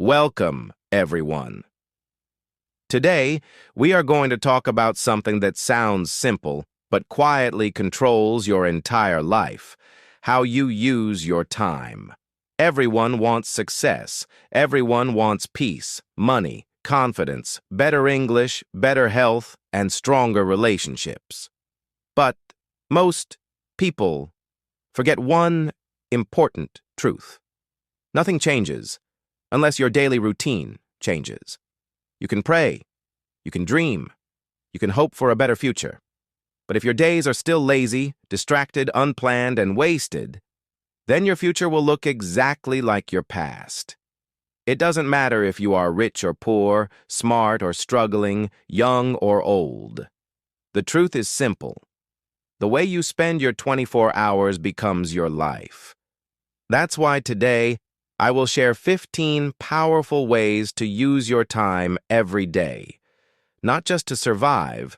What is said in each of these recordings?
Welcome, everyone. Today, we are going to talk about something that sounds simple, but quietly controls your entire life: how you use your time. Everyone wants success. Everyone wants peace, money, confidence, better English, better health, and stronger relationships. But most people forget one important truth. Nothing changes unless your daily routine changes. You can pray, you can dream, you can hope for a better future. But if your days are still lazy, distracted, unplanned, and wasted, then your future will look exactly like your past. It doesn't matter if you are rich or poor, smart or struggling, young or old. The truth is simple. The way you spend your 24 hours becomes your life. That's why today, I will share 15 powerful ways to use your time every day, not just to survive,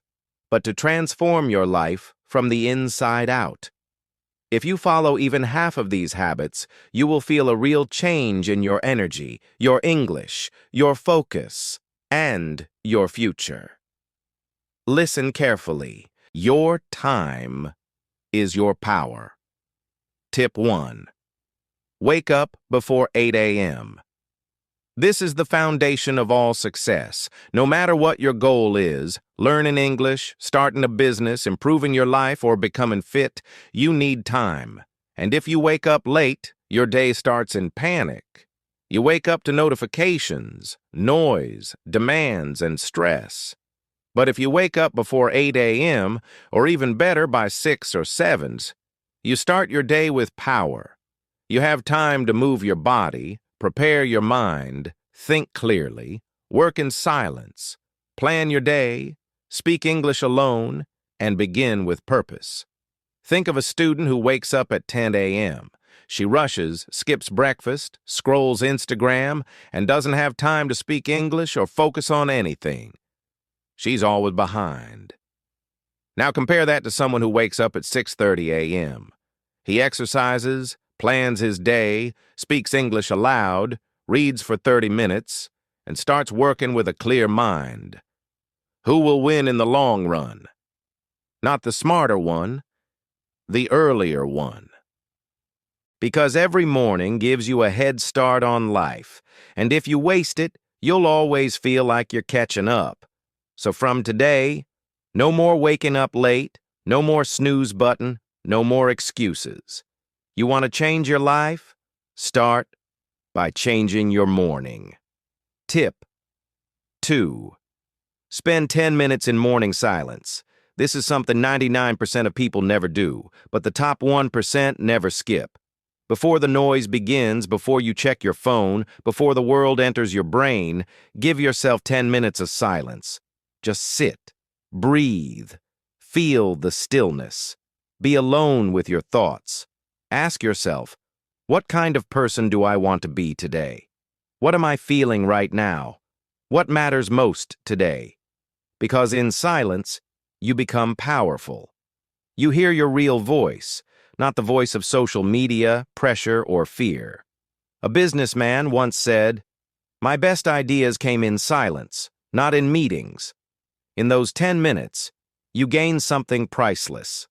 but to transform your life from the inside out. If you follow even half of these habits, you will feel a real change in your energy, your English, your focus, and your future. Listen carefully. Your time is your power. Tip 1. Wake up before 8 a.m. This is the foundation of all success. No matter what your goal is, learning English, starting a business, improving your life, or becoming fit, you need time. And if you wake up late, your day starts in panic. You wake up to notifications, noise, demands, and stress. But if you wake up before 8 a.m., or even better by 6 or 7, you start your day with power. You have time to move your body, prepare your mind, think clearly, work in silence, plan your day, speak English alone, and begin with purpose. Think of a student who wakes up at 10 a.m. She rushes, skips breakfast, scrolls Instagram, and doesn't have time to speak English or focus on anything. She's always behind. Now compare that to someone who wakes up at 6:30 a.m. He exercises, plans his day, speaks English aloud, reads for 30 minutes, and starts working with a clear mind. Who will win in the long run? Not the smarter one, the earlier one. Because every morning gives you a head start on life, and if you waste it, you'll always feel like you're catching up. So from today, no more waking up late, no more snooze button, no more excuses. You want to change your life? Start by changing your morning. Tip 2. Spend 10 minutes in morning silence. This is something 99% of people never do, but the top 1% never skip. Before the noise begins, before you check your phone, before the world enters your brain, give yourself 10 minutes of silence. Just sit, breathe, feel the stillness. Be alone with your thoughts. Ask yourself, what kind of person do I want to be today? What am I feeling right now? What matters most today? Because in silence, you become powerful. You hear your real voice, not the voice of social media, pressure, or fear. A businessman once said, "My best ideas came in silence, not in meetings." In those 10 minutes, you gain something priceless: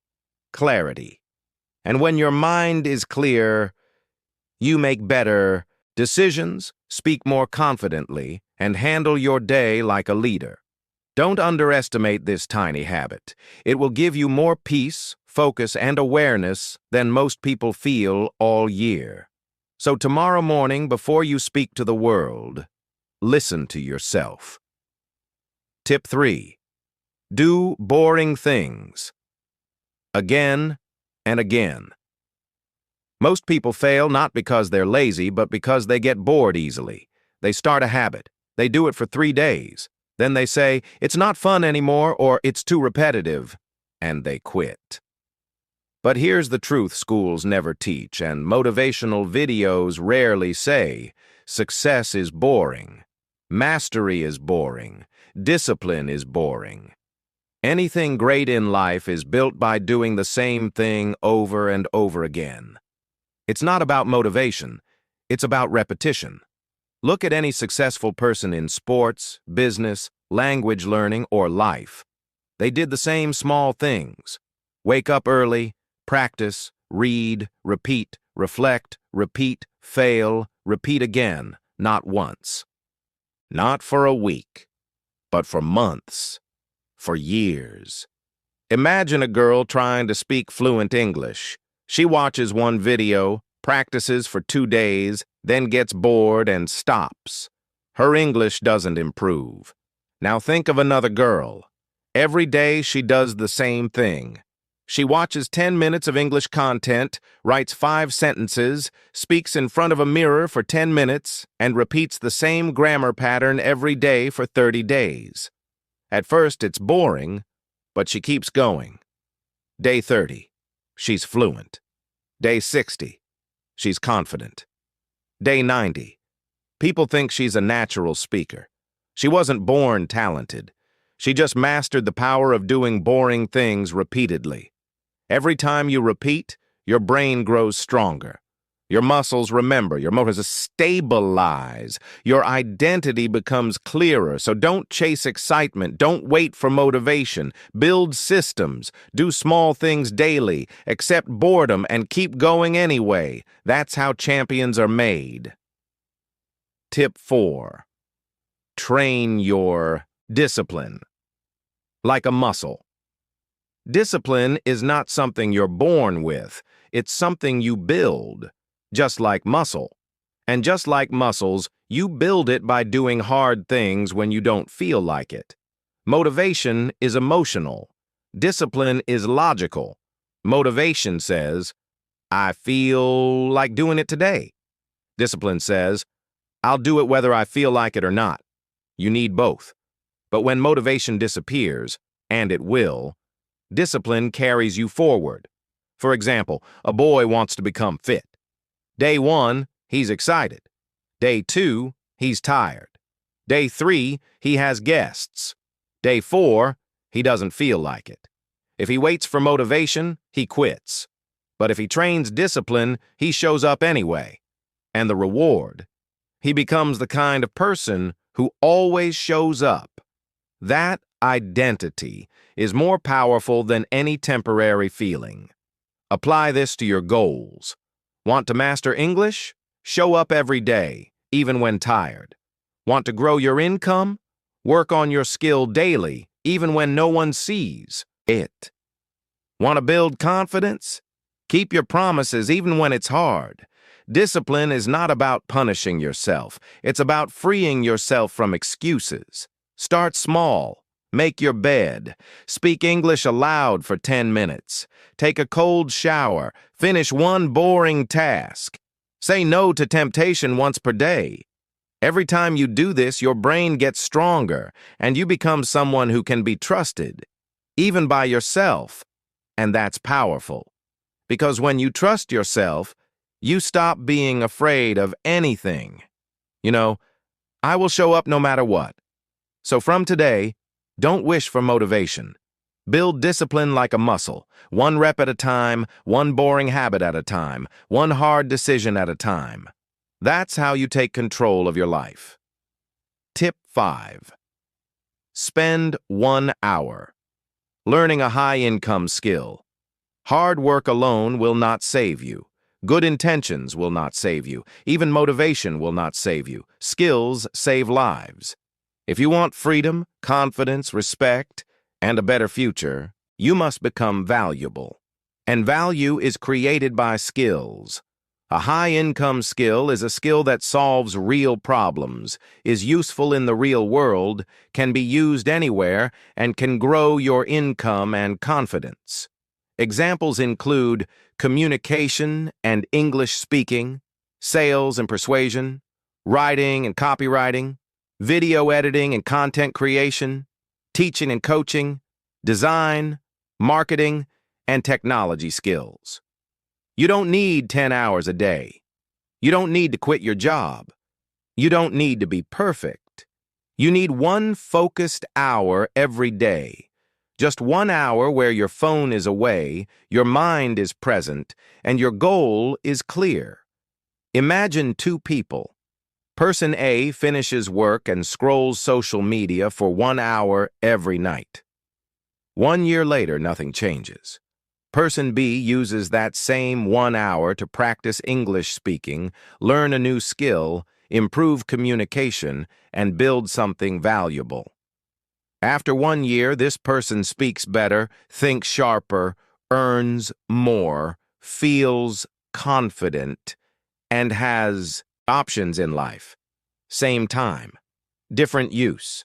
clarity. And when your mind is clear, you make better decisions, speak more confidently, and handle your day like a leader. Don't underestimate this tiny habit. It will give you more peace, focus, and awareness than most people feel all year. So tomorrow morning, before you speak to the world, listen to yourself. Tip 3. Do boring things. Again and again. Most people fail not because they're lazy, but because they get bored easily. They start a habit. They do it for 3 days. Then they say, "It's not fun anymore," or "It's too repetitive," and they quit. But here's the truth schools never teach, and motivational videos rarely say: success is boring. Mastery is boring. Discipline is boring. Anything great in life is built by doing the same thing over and over again. It's not about motivation, it's about repetition. Look at any successful person in sports, business, language learning, or life. They did the same small things. Wake up early, practice, read, repeat, reflect, repeat, fail, repeat again, not once. Not for a week, but for months, for years. Imagine a girl trying to speak fluent English. She watches one video, practices for 2 days, then gets bored and stops. Her English doesn't improve. Now think of another girl. Every day she does the same thing. She watches 10 minutes of English content, writes 5 sentences, speaks in front of a mirror for 10 minutes, and repeats the same grammar pattern every day for 30 days. At first it's boring, but she keeps going. Day 30, she's fluent. Day 60, she's confident. Day 90, people think she's a natural speaker. She wasn't born talented. She just mastered the power of doing boring things repeatedly. Every time you repeat, your brain grows stronger. Your muscles remember, your motors stabilize, your identity becomes clearer. So don't chase excitement, don't wait for motivation. Build systems, do small things daily, accept boredom, and keep going anyway. That's how champions are made. Tip 4. Train your discipline. Like a muscle. Discipline is not something you're born with. It's something you build, just like muscle. And just like muscles, you build it by doing hard things when you don't feel like it. Motivation is emotional. Discipline is logical. Motivation says, I feel like doing it today. Discipline says, I'll do it whether I feel like it or not. You need both. But when motivation disappears, and it will, discipline carries you forward. For example, a boy wants to become fit. Day 1, he's excited. Day 2, he's tired. Day 3, he has guests. Day 4, he doesn't feel like it. If he waits for motivation, he quits. But if he trains discipline, he shows up anyway. And the reward? He becomes the kind of person who always shows up. That identity is more powerful than any temporary feeling. Apply this to your goals. Want to master English? Show up every day, even when tired. Want to grow your income? Work on your skill daily, even when no one sees it. Want to build confidence? Keep your promises even when it's hard. Discipline is not about punishing yourself. It's about freeing yourself from excuses. Start small. Make your bed. Speak English aloud for 10 minutes. Take a cold shower. Finish one boring task. Say no to temptation once per day. Every time you do this, your brain gets stronger, and you become someone who can be trusted, even by yourself. And that's powerful. Because when you trust yourself, you stop being afraid of anything. You know, I will show up no matter what. So from today, don't wish for motivation. Build discipline like a muscle, 1 rep at a time, 1 boring habit at a time, 1 hard decision at a time. That's how you take control of your life. Tip 5. Spend 1 hour learning a high-income skill. Hard work alone will not save you. Good intentions will not save you. Even motivation will not save you. Skills save lives. If you want freedom, confidence, respect, and a better future, you must become valuable. And value is created by skills. A high-income skill is a skill that solves real problems, is useful in the real world, can be used anywhere, and can grow your income and confidence. Examples include communication and English speaking, sales and persuasion, writing and copywriting, video editing and content creation, teaching and coaching, design, marketing, and technology skills. You don't need 10 hours a day. You don't need to quit your job. You don't need to be perfect. You need 1 focused hour every day. Just 1 hour where your phone is away, your mind is present, and your goal is clear. Imagine 2 people. Person A finishes work and scrolls social media for 1 hour every night. 1 year later, nothing changes. Person B uses that same 1 hour to practice English speaking, learn a new skill, improve communication, and build something valuable. After 1 year, this person speaks better, thinks sharper, earns more, feels confident, and has options in life. Same time, different use.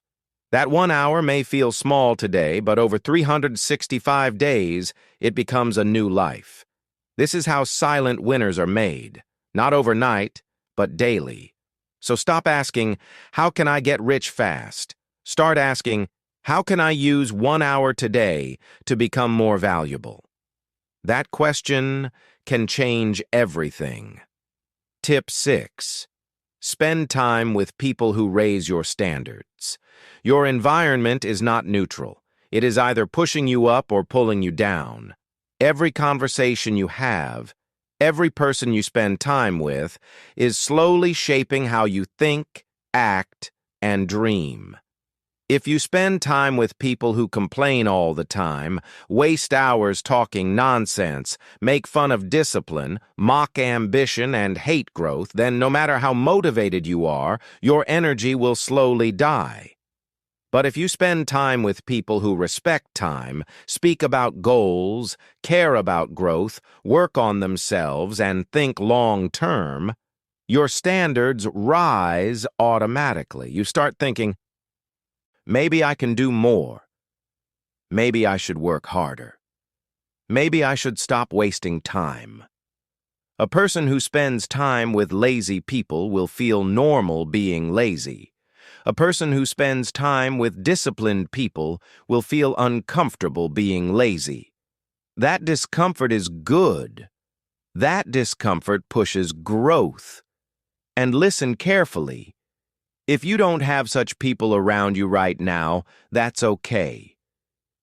That 1 hour may feel small today, but over 365 days, it becomes a new life. This is how silent winners are made, not overnight, but daily. So stop asking, how can I get rich fast? Start asking, how can I use 1 hour today to become more valuable? That question can change everything. Tip 6. Spend time with people who raise your standards. Your environment is not neutral. It is either pushing you up or pulling you down. Every conversation you have, every person you spend time with, is slowly shaping how you think, act, and dream. If you spend time with people who complain all the time, waste hours talking nonsense, make fun of discipline, mock ambition, and hate growth, then no matter how motivated you are, your energy will slowly die. But if you spend time with people who respect time, speak about goals, care about growth, work on themselves, and think long-term, your standards rise automatically. You start thinking, maybe I can do more. Maybe I should work harder. Maybe I should stop wasting time. A person who spends time with lazy people will feel normal being lazy. A person who spends time with disciplined people will feel uncomfortable being lazy. That discomfort is good. That discomfort pushes growth. And listen carefully. If you don't have such people around you right now, that's okay.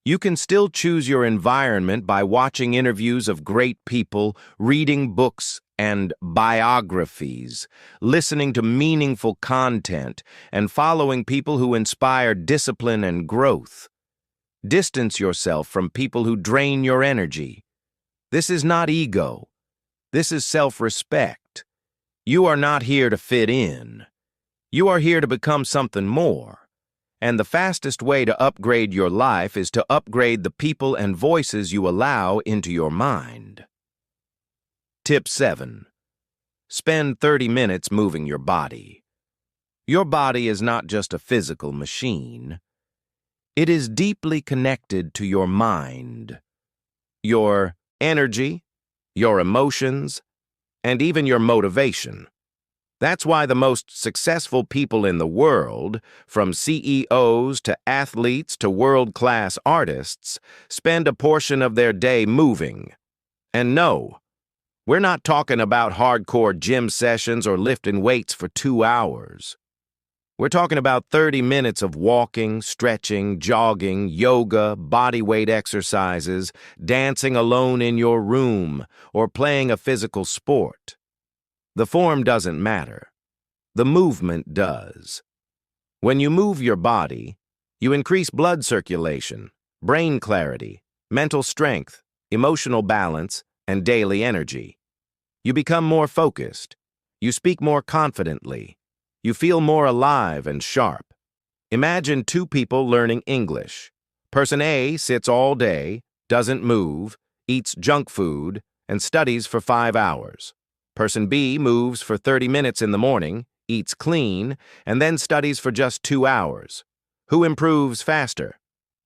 You can still choose your environment by watching interviews of great people, reading books and biographies, listening to meaningful content, and following people who inspire discipline and growth. Distance yourself from people who drain your energy. This is not ego. This is self-respect. You are not here to fit in. You are here to become something more. And the fastest way to upgrade your life is to upgrade the people and voices you allow into your mind. Tip 7. Spend 30 minutes moving your body. Your body is not just a physical machine. It is deeply connected to your mind, your energy, your emotions, and even your motivation. That's why the most successful people in the world, from CEOs to athletes to world-class artists, spend a portion of their day moving. And no, we're not talking about hardcore gym sessions or lifting weights for 2 hours. We're talking about 30 minutes of walking, stretching, jogging, yoga, bodyweight exercises, dancing alone in your room, or playing a physical sport. The form doesn't matter. The movement does. When you move your body, you increase blood circulation, brain clarity, mental strength, emotional balance, and daily energy. You become more focused. You speak more confidently. You feel more alive and sharp. Imagine two people learning English. Person A sits all day, doesn't move, eats junk food, and studies for 5 hours. Person B moves for 30 minutes in the morning, eats clean, and then studies for just 2 hours. Who improves faster?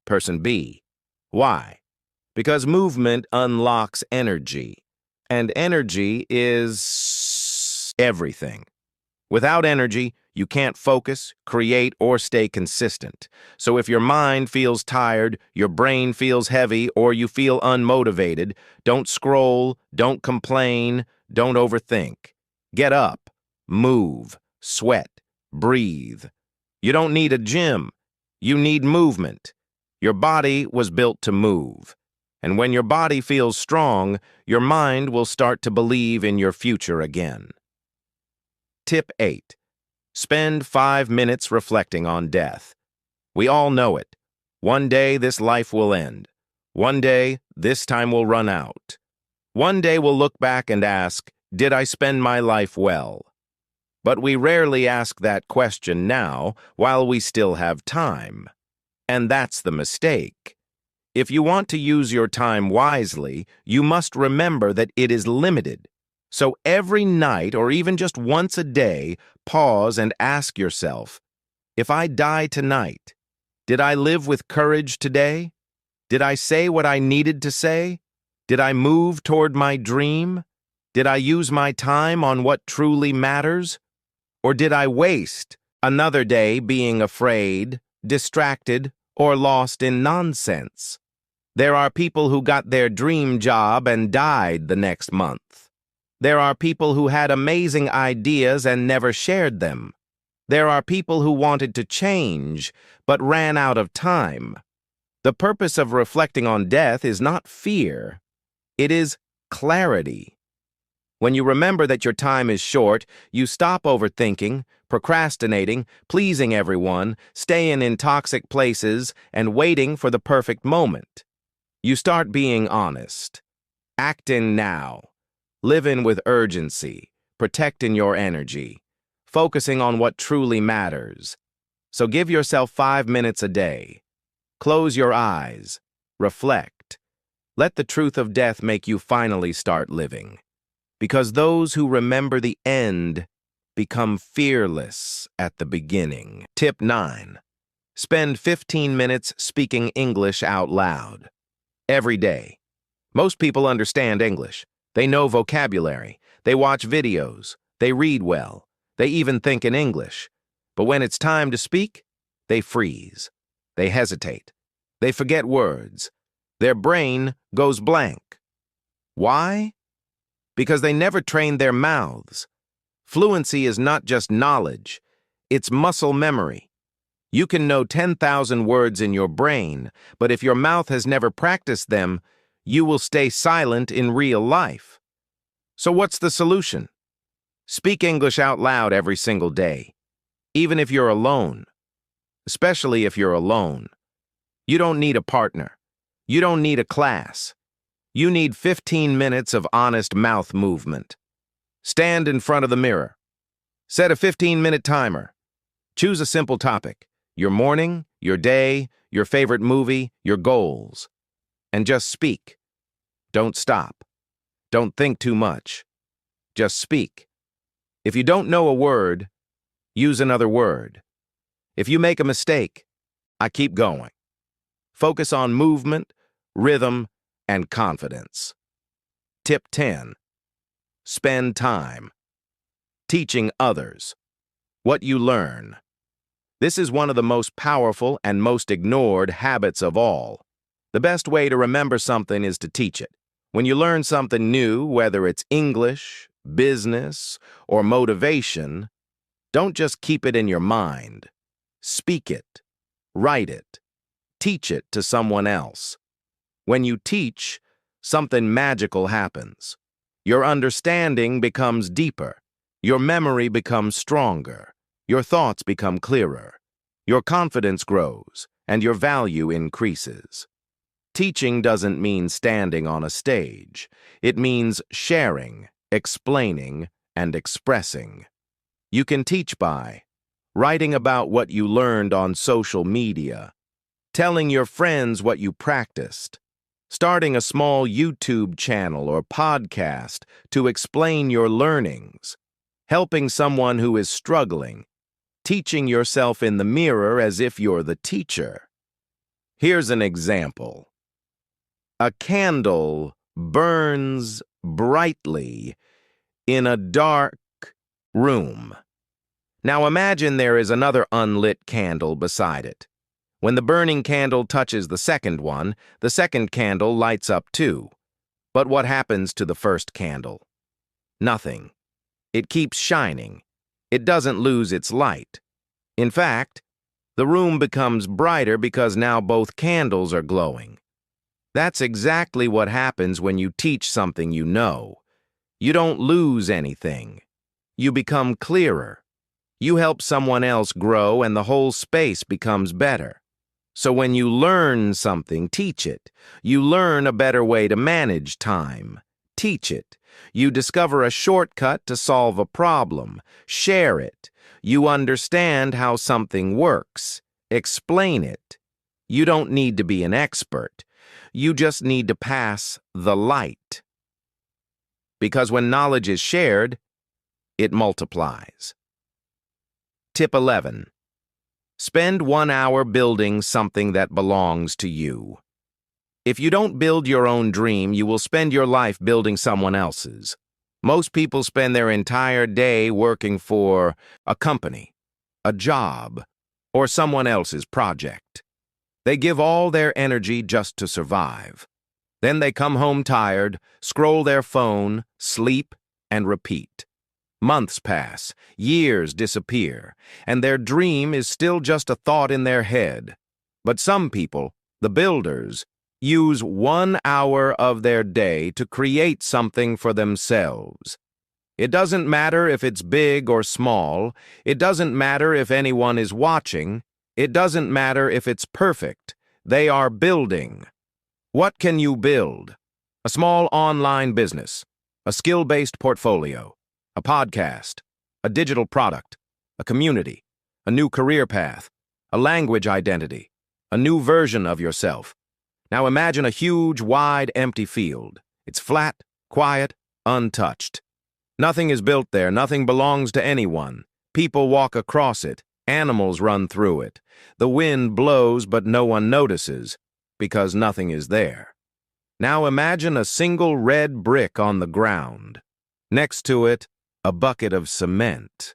Person B. Why? Because movement unlocks energy, and energy is everything. Without energy, you can't focus, create, or stay consistent. So if your mind feels tired, your brain feels heavy, or you feel unmotivated, don't scroll, don't complain, don't overthink. Get up, move, sweat, breathe. You don't need a gym. You need movement. Your body was built to move. And when your body feels strong, your mind will start to believe in your future again. Tip 8. Spend 5 minutes reflecting on death. We all know it. One day this life will end. One day this time will run out. One day we'll look back and ask, did I spend my life well? But we rarely ask that question now while we still have time. And that's the mistake. If you want to use your time wisely, you must remember that it is limited. So every night, or even just once a day, pause and ask yourself, if I die tonight, did I live with courage today? Did I say what I needed to say? Did I move toward my dream? Did I use my time on what truly matters? Or did I waste another day being afraid, distracted, or lost in nonsense? There are people who got their dream job and died the next month. There are people who had amazing ideas and never shared them. There are people who wanted to change, but ran out of time. The purpose of reflecting on death is not fear. It is clarity. When you remember that your time is short, you stop overthinking, procrastinating, pleasing everyone, staying in toxic places, and waiting for the perfect moment. You start being honest. Acting now. Living with urgency. Protecting your energy. Focusing on what truly matters. So give yourself 5 minutes a day. Close your eyes. Reflect. Let the truth of death make you finally start living. Because those who remember the end become fearless at the beginning. Tip 9. Spend 15 minutes speaking English out loud. Every day. Most people understand English. They know vocabulary. They watch videos. They read well. They even think in English. But when it's time to speak, they freeze. They hesitate. They forget words. Their brain goes blank. Why? Because they never trained their mouths. Fluency is not just knowledge. It's muscle memory. You can know 10,000 words in your brain, but if your mouth has never practiced them, you will stay silent in real life. So what's the solution? Speak English out loud every single day, even if you're alone. Especially if you're alone. You don't need a partner. You don't need a class. You need 15 minutes of honest mouth movement. Stand in front of the mirror. Set a 15-minute timer. Choose a simple topic. Your morning, your day, your favorite movie, your goals. And just speak. Don't stop. Don't think too much. Just speak. If you don't know a word, use another word. If you make a mistake, I keep going. Focus on movement, rhythm, and confidence. Tip 10. Spend time. Teaching others. What you learn. This is one of the most powerful and most ignored habits of all. The best way to remember something is to teach it. When you learn something new, whether it's English, business, or motivation, don't just keep it in your mind. Speak it. Write it. Teach it to someone else. When you teach, something magical happens. Your understanding becomes deeper. Your memory becomes stronger. Your thoughts become clearer. Your confidence grows, and your value increases. Teaching doesn't mean standing on a stage. It means sharing, explaining, and expressing. You can teach by writing about what you learned on social media, telling your friends what you practiced, starting a small YouTube channel or podcast to explain your learnings, helping someone who is struggling, teaching yourself in the mirror as if you're the teacher. Here's an example. A candle burns brightly in a dark room. Now imagine there is another unlit candle beside it. When the burning candle touches the second one, the second candle lights up too. But what happens to the first candle? Nothing. It keeps shining. It doesn't lose its light. In fact, the room becomes brighter because now both candles are glowing. That's exactly what happens when you teach something you know. You don't lose anything. You become clearer. You help someone else grow and the whole space becomes better. So when you learn something, teach it. You learn a better way to manage time. Teach it. You discover a shortcut to solve a problem. Share it. You understand how something works. Explain it. You don't need to be an expert. You just need to pass the light. Because when knowledge is shared, it multiplies. Tip 11. Spend 1 hour building something that belongs to you. If you don't build your own dream, you will spend your life building someone else's. Most people spend their entire day working for a company, a job, or someone else's project. They give all their energy just to survive. Then they come home tired, scroll their phone, sleep, and repeat. Months pass, years disappear, and their dream is still just a thought in their head. But some people, the builders, use 1 hour of their day to create something for themselves. It doesn't matter if it's big or small. It doesn't matter if anyone is watching. It doesn't matter if it's perfect. They are building. What can you build? A small online business, a skill-based portfolio, a podcast, a digital product, a community, a new career path, a language identity, a new version of yourself. Now imagine a huge, wide, empty field. It's flat, quiet, untouched. Nothing is built there. Nothing belongs to anyone. People walk across it. Animals run through it. The wind blows, but no one notices, because nothing is there. Now imagine a single red brick on the ground. Next to it, a bucket of cement.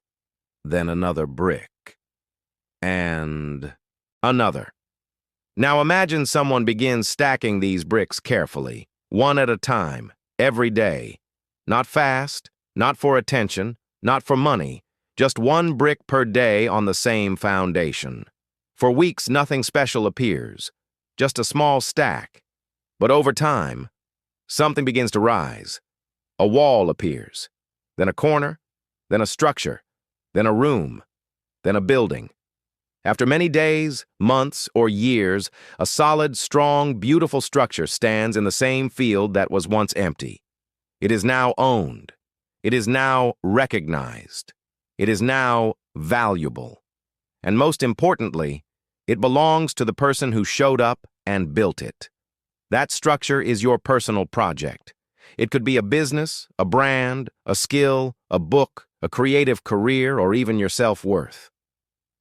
Then another brick. And another. Now imagine someone begins stacking these bricks carefully, one at a time, every day. Not fast, not for attention, not for money, just one brick per day on the same foundation. For weeks, nothing special appears, just a small stack. But over time, something begins to rise. A wall appears, then a corner, then a structure, then a room, then a building. After many days, months, or years, a solid, strong, beautiful structure stands in the same field that was once empty. It is now owned. It is now recognized. It is now valuable. And most importantly, it belongs to the person who showed up and built it. That structure is your personal project. It could be a business, a brand, a skill, a book, a creative career, or even your self-worth.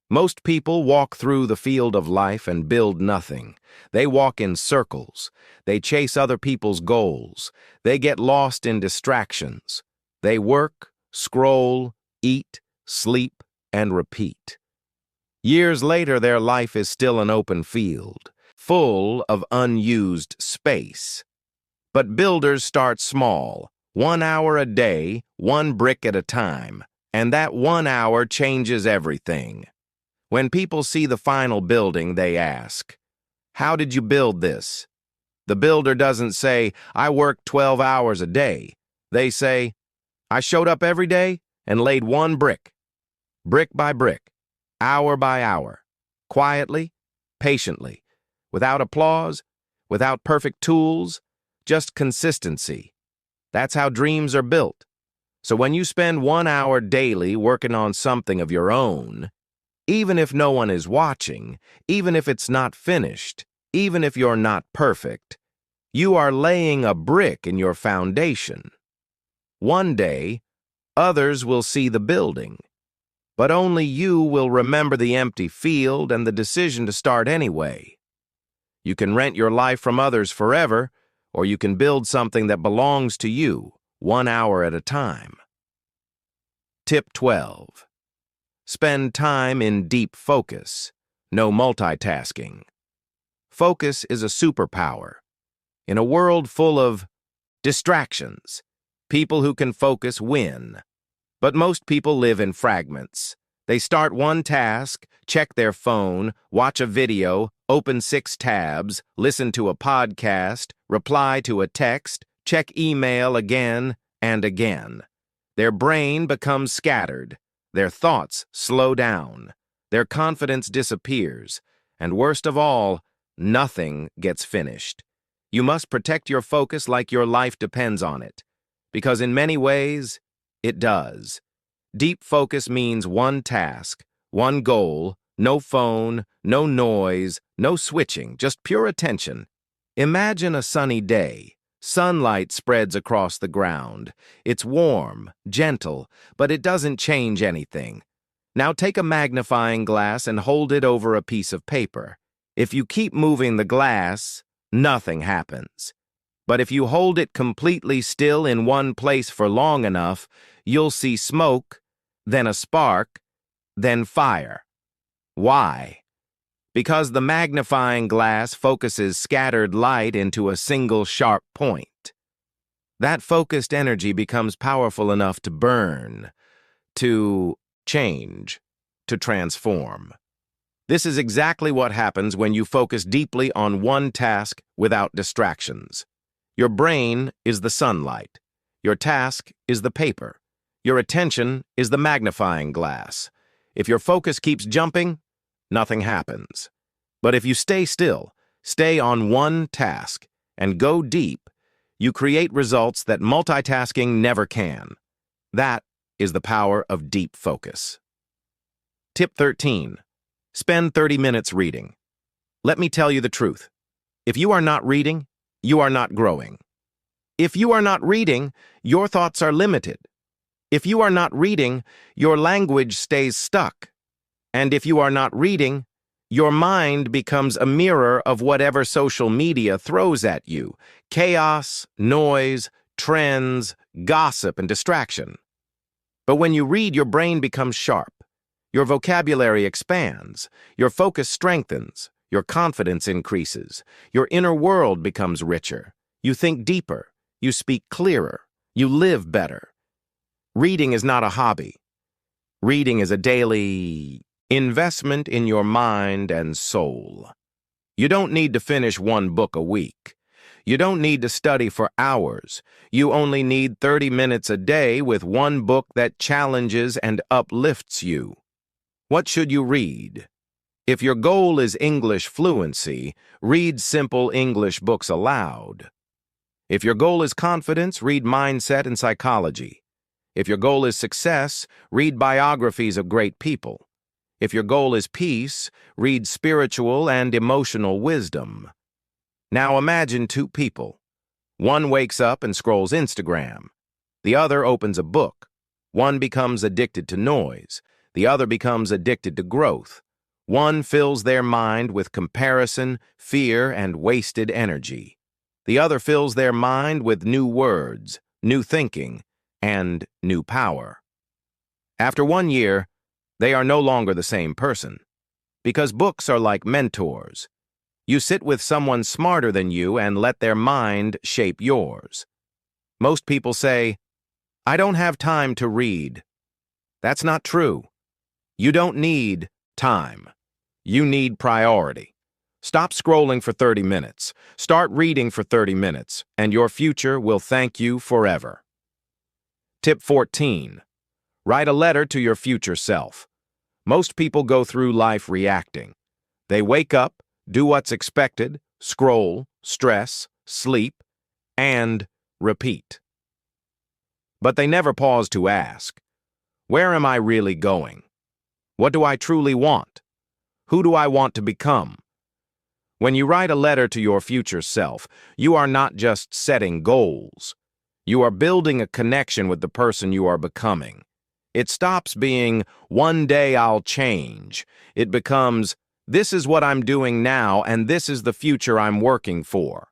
Most people walk through the field of life and build nothing. They walk in circles. They chase other people's goals. They get lost in distractions. They work, scroll, eat, sleep, and repeat. Years later, their life is still an open field, full of unused space. But builders start small, 1 hour a day, one brick at a time, and that 1 hour changes everything. When people see the final building, they ask, "How did you build this?" The builder doesn't say, "I worked 12 hours a day." They say, "I showed up every day and laid one brick by brick, hour by hour, quietly, patiently, without applause, without perfect tools, just consistency." That's how dreams are built. So when you spend 1 hour daily working on something of your own, even if no one is watching, even if it's not finished, even if you're not perfect, you are laying a brick in your foundation. One day, others will see the building, but only you will remember the empty field and the decision to start anyway. You can rent your life from others forever, or you can build something that belongs to you, 1 hour at a time. Tip 12. Spend time in deep focus, no multitasking. Focus is a superpower. In a world full of distractions, people who can focus win. But most people live in fragments. They start one task, check their phone, watch a video, open 6 tabs, listen to a podcast, reply to a text, check email again and again. Their brain becomes scattered. Their thoughts slow down. Their confidence disappears. And worst of all, nothing gets finished. You must protect your focus like your life depends on it. Because in many ways, it does. Deep focus means one task, one goal, no phone, no noise, no switching, just pure attention. Imagine a sunny day. Sunlight spreads across the ground. It's warm, gentle, but it doesn't change anything. Now take a magnifying glass and hold it over a piece of paper. If you keep moving the glass, nothing happens. But if you hold it completely still in one place for long enough, you'll see smoke, then a spark, then fire. Why? Because the magnifying glass focuses scattered light into a single sharp point. That focused energy becomes powerful enough to burn, to change, to transform. This is exactly what happens when you focus deeply on one task without distractions. Your brain is the sunlight. Your task is the paper. Your attention is the magnifying glass. If your focus keeps jumping, nothing happens. But if you stay still, stay on one task, and go deep, you create results that multitasking never can. That is the power of deep focus. Tip 13. Spend 30 minutes reading. Let me tell you the truth. If you are not reading, you are not growing. If you are not reading, your thoughts are limited. If you are not reading, your language stays stuck. And if you are not reading, your mind becomes a mirror of whatever social media throws at you. Chaos, noise, trends, gossip, and distraction. But when you read, your brain becomes sharp. Your vocabulary expands. Your focus strengthens. Your confidence increases. Your inner world becomes richer. You think deeper. You speak clearer. You live better. Reading is not a hobby. Reading is a daily investment in your mind and soul. You don't need to finish one book a week. You don't need to study for hours. You only need 30 minutes a day with one book that challenges and uplifts you. What should you read? If your goal is English fluency, read simple English books aloud. If your goal is confidence, read mindset and psychology. If your goal is success, read biographies of great people. If your goal is peace, read spiritual and emotional wisdom. Now imagine two people. One wakes up and scrolls Instagram. The other opens a book. One becomes addicted to noise. The other becomes addicted to growth. One fills their mind with comparison, fear, and wasted energy. The other fills their mind with new words, new thinking, and new power. After 1 year, they are no longer the same person. Because books are like mentors. You sit with someone smarter than you and let their mind shape yours. Most people say, "I don't have time to read." That's not true. You don't need time. You need priority. Stop scrolling for 30 minutes. Start reading for 30 minutes, and your future will thank you forever. Tip 14. Write a letter to your future self. Most people go through life reacting. They wake up, do what's expected, scroll, stress, sleep, and repeat. But they never pause to ask, where am I really going? What do I truly want? Who do I want to become? When you write a letter to your future self, you are not just setting goals. You are building a connection with the person you are becoming. It stops being, one day I'll change. It becomes, this is what I'm doing now and this is the future I'm working for.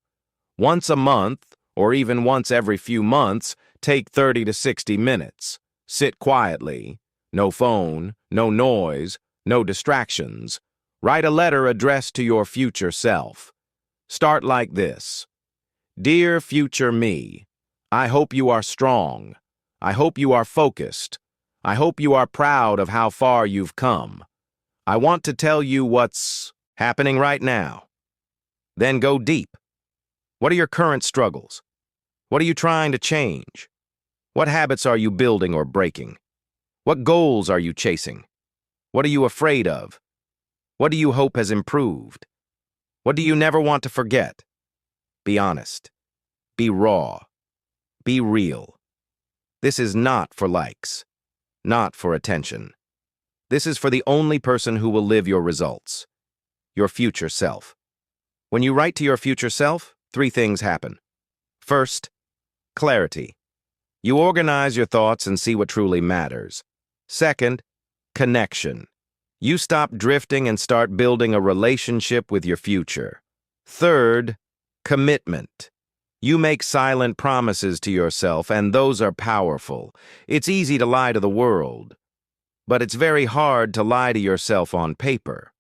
Once a month, or even once every few months, take 30 to 60 minutes. Sit quietly. No phone, no noise, no distractions. Write a letter addressed to your future self. Start like this. Dear future me, I hope you are strong. I hope you are focused. I hope you are proud of how far you've come. I want to tell you what's happening right now. Then go deep. What are your current struggles? What are you trying to change? What habits are you building or breaking? What goals are you chasing? What are you afraid of? What do you hope has improved? What do you never want to forget? Be honest. Be raw. Be real. This is not for likes, not for attention. This is for the only person who will live your results, your future self. When you write to your future self, 3 things happen. First, clarity. You organize your thoughts and see what truly matters. Second, connection. You stop drifting and start building a relationship with your future. Third, commitment. You make silent promises to yourself, and those are powerful. It's easy to lie to the world, but it's very hard to lie to yourself on paper.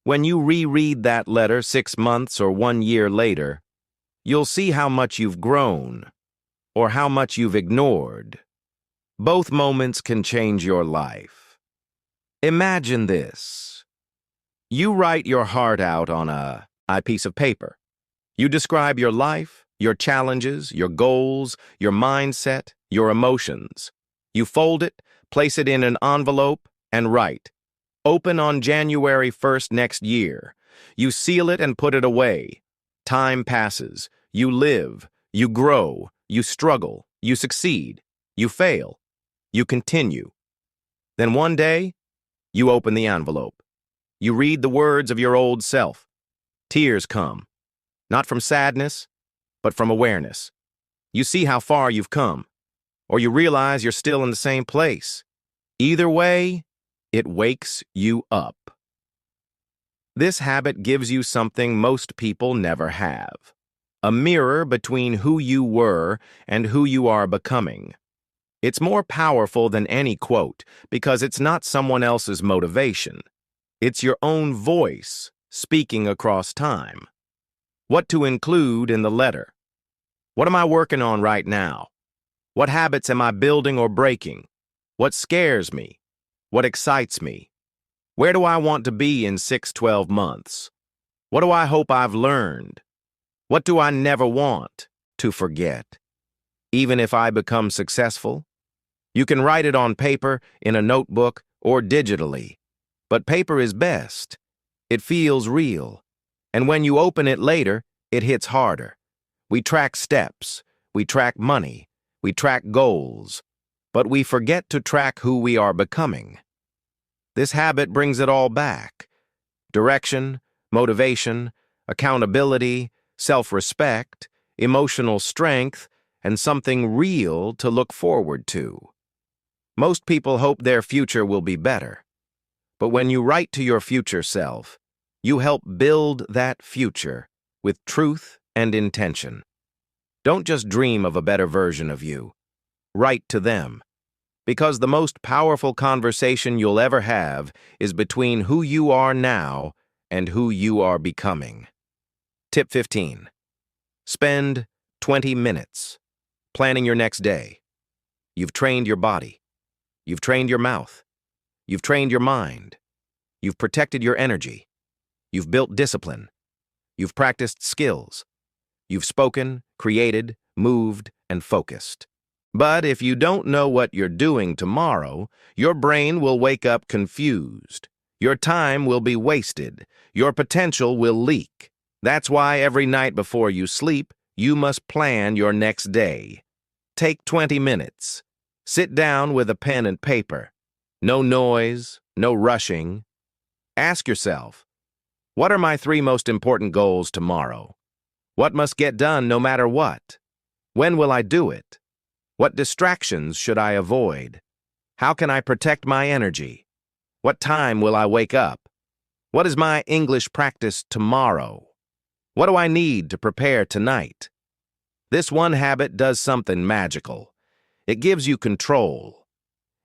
When you reread that letter 6 months or 1 year later, you'll see how much you've grown or how much you've ignored. Both moments can change your life. Imagine this. You write your heart out on a piece of paper. You describe your life, your challenges, your goals, your mindset, your emotions. You fold it, place it in an envelope, and write, "Open on January 1st next year." You seal it and put it away. Time passes. You live. You grow. You struggle. You succeed. You fail. You continue. Then one day, you open the envelope. You read the words of your old self. Tears come, not from sadness, but from awareness. You see how far you've come, or you realize you're still in the same place. Either way, it wakes you up. This habit gives you something most people never have: a mirror between who you were and who you are becoming. It's more powerful than any quote because it's not someone else's motivation. It's your own voice speaking across time. What to include in the letter? What am I working on right now? What habits am I building or breaking? What scares me? What excites me? Where do I want to be in 6-12 months? What do I hope I've learned? What do I never want to forget? Even if I become successful, you can write it on paper, in a notebook, or digitally. But paper is best. It feels real. And when you open it later, it hits harder. We track steps. We track money. We track goals. But we forget to track who we are becoming. This habit brings it all back: direction, motivation, accountability, self-respect, emotional strength, and something real to look forward to. Most people hope their future will be better. But when you write to your future self, you help build that future with truth and intention. Don't just dream of a better version of you. Write to them. Because the most powerful conversation you'll ever have is between who you are now and who you are becoming. Tip 15. Spend 20 minutes planning your next day. You've trained your body. You've trained your mouth. You've trained your mind. You've protected your energy. You've built discipline. You've practiced skills. You've spoken, created, moved, and focused. But if you don't know what you're doing tomorrow, your brain will wake up confused. Your time will be wasted. Your potential will leak. That's why every night before you sleep, you must plan your next day. Take 20 minutes. Sit down with a pen and paper. No noise, no rushing. Ask yourself, what are my 3 most important goals tomorrow? What must get done no matter what? When will I do it? What distractions should I avoid? How can I protect my energy? What time will I wake up? What is my English practice tomorrow? What do I need to prepare tonight? This one habit does something magical. It gives you control.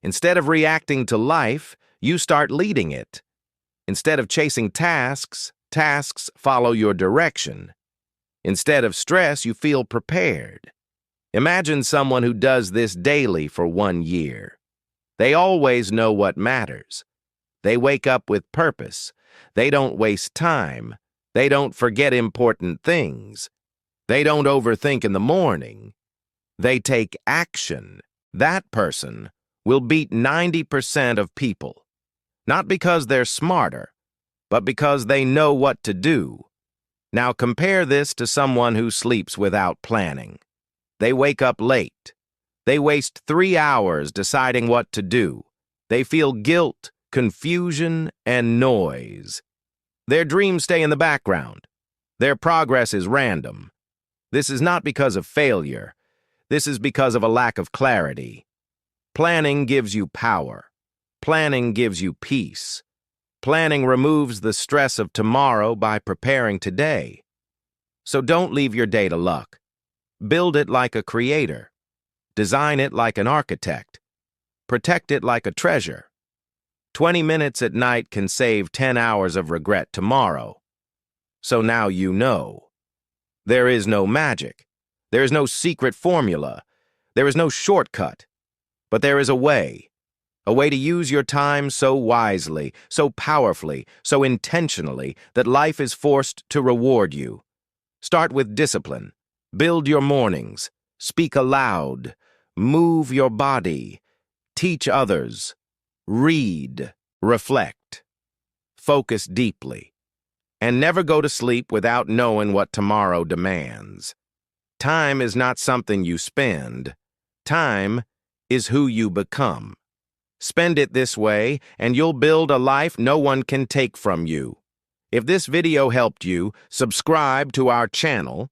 Instead of reacting to life, you start leading it. Instead of chasing tasks, tasks follow your direction. Instead of stress, you feel prepared. Imagine someone who does this daily for 1 year. They always know what matters. They wake up with purpose. They don't waste time. They don't forget important things. They don't overthink in the morning. They take action. That person will beat 90% of people, not because they're smarter, but because they know what to do. Now compare this to someone who sleeps without planning. They wake up late. They waste 3 hours deciding what to do. They feel guilt, confusion, and noise. Their dreams stay in the background. Their progress is random. This is not because of failure. This is because of a lack of clarity. Planning gives you power. Planning gives you peace. Planning removes the stress of tomorrow by preparing today. So don't leave your day to luck. Build it like a creator. Design it like an architect. Protect it like a treasure. 20 minutes at night can save 10 hours of regret tomorrow. So now you know. There is no magic. There is no secret formula. There is no shortcut. But there is a way to use your time so wisely, so powerfully, so intentionally that life is forced to reward you. Start with discipline. Build your mornings. Speak aloud. Move your body. Teach others. Read. Reflect. Focus deeply. And never go to sleep without knowing what tomorrow demands. Time is not something you spend. Time is who you become. Spend it this way, and you'll build a life no one can take from you. If this video helped you, subscribe to our channel,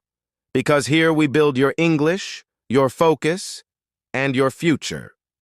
because here we build your English, your focus, and your future.